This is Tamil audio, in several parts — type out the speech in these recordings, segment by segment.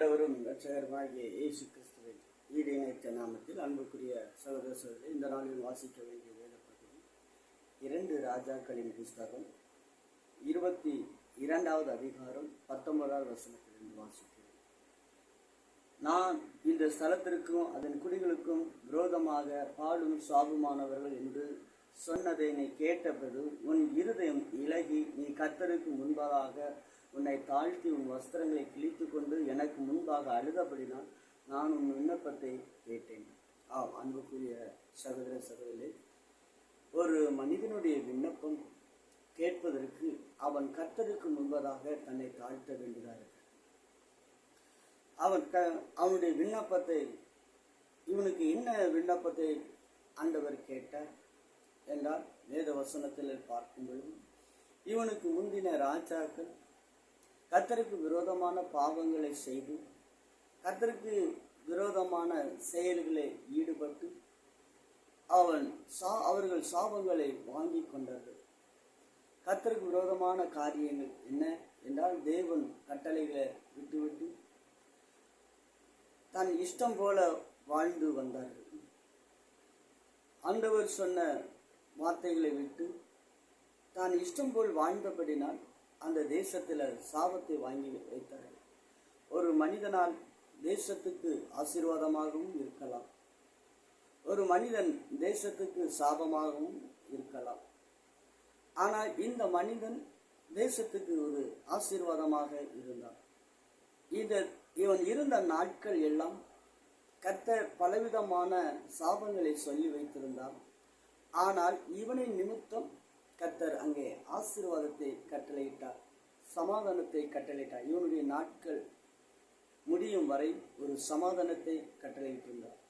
ஆண்டவரும் இரட்சகருமாகிய இயேசு கிறிஸ்துவின் ஈடு இணைத்த நாமத்தில் அன்புக்குரிய சகோதர சகோதரி, இந்த நாளில் வாசிக்க வேண்டிய வேத பகுதி 2 ராஜாக்களின் புஸ்தகம் 22வது அதிகாரம் 19வது வசனத்திலிருந்து வாசிக்கிறேன். நான் இந்த ஸ்தலத்திற்கும் அதன் குடிகளுக்கும் விரோதமாக பாடும் சாபமானவர்கள் என்று சொன்னதை நீ கேட்டபோது உன் இருதயம் இலகி நீ கர்த்தருக்கு முன்பதாக உன்னை தாழ்த்தி உன் வஸ்திரங்களை கிழித்து கொண்டு எனக்கு முன்பாக அழுதபடினால் நான் உன் விண்ணப்பத்தை கேட்டேன். அன்புக்குரிய சகோதர சகோதரி, ஒரு மனிதனுடைய விண்ணப்பம் கேட்பதற்கு அவன் கர்த்தருக்கு முன்பதாக தன்னை தாழ்த்த வேண்டியதாக அவனுடைய விண்ணப்பத்தை, இவனுக்கு என்ன விண்ணப்பத்தை ஆண்டவர் கேட்டார் என்றால், வேத வசனத்தில் பார்க்கும் பொழுது இவனுக்கு முந்தின ராஜாக்கள் கர்த்தருக்கு விரோதமான பாவங்களை செய்து கர்த்தருக்கு விரோதமான செயல்களை ஈடுபட்டு அவர்கள் சாபங்களை வாங்கி கொண்டார்கள். கர்த்தருக்கு விரோதமான காரியங்கள் என்ன என்றால், தேவன் கட்டளைகளை விட்டுவிட்டு தன் இஷ்டம் போல வாழ்ந்து வந்தார்கள். ஆண்டவர் சொன்ன வார்த்தைகளை விட்டு தான் இஷ்டம் போல் வாழ்ந்தபடினால் அந்த தேசத்தில் சாபத்தை வாங்கி வைத்தார்கள். ஒரு மனிதனால் தேசத்துக்கு ஆசீர்வாதமாகவும் இருக்கலாம், ஒரு மனிதன் தேசத்துக்கு சாபமாகவும் இருக்கலாம். ஆனால் இந்த மனிதன் தேசத்துக்கு ஒரு ஆசீர்வாதமாக இருந்தான். இவன் இருந்த நாட்கள் எல்லாம் கர்த்தர் பலவிதமான சாபங்களை சொல்லி வைத்திருந்தான். ஆனால் இவனின் நிமித்தம் கர்த்தர் அங்கே ஆசீர்வாதத்தை கட்டளையிட்டார், சமாதானத்தை கட்டளையிட்டார். இவனுடைய நாட்கள் முடியும் வரை ஒரு சமாதானத்தை கட்டளையிட்டிருந்தார்.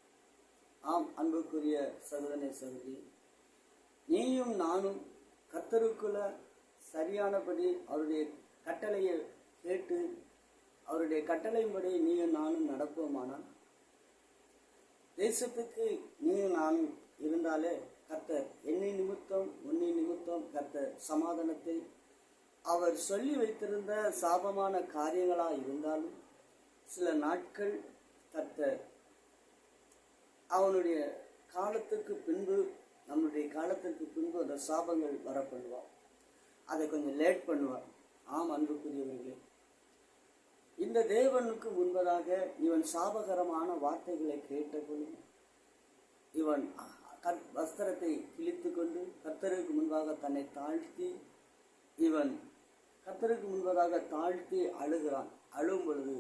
அன்புக்குரிய சகோதரனே சகோதரி, நீயும் நானும் கர்த்தருக்குள்ள சரியானபடி அவருடைய கட்டளையை கேட்டு அவருடைய கட்டளையின்படி நீயும் நானும் நடப்போமானால், தேசத்துக்கு நீயும் நானும் இருந்தாலே கர்த்தர் என்னை நிமித்தம் உன்னை நிமித்தம் கர்த்தர் சமாதானத்தை, அவர் சொல்லி வைத்திருந்த சாபமான காரியங்களாக இருந்தாலும் சில நாட்கள் கர்த்தர் அவனுடைய காலத்துக்கு பின்பு, நம்முடைய காலத்திற்கு பின்பு அந்த சாபங்கள் வர பண்ணுவார். அதை கொஞ்சம் லேட் பண்ணுவார். அன்புக்குரியவர்களே, இந்த தேவனுக்கு முன்பதாக இவன் சாபகரமான வார்த்தைகளை கேட்டபொழுது இவன் வஸ்திரத்தை கிழித்து கொண்டு கர்த்தருக்கு முன்பாக தன்னை தாழ்த்தி, இவன் கர்த்தருக்கு முன்பதாக தாழ்த்தி அழுகிறான். அழும் பொழுது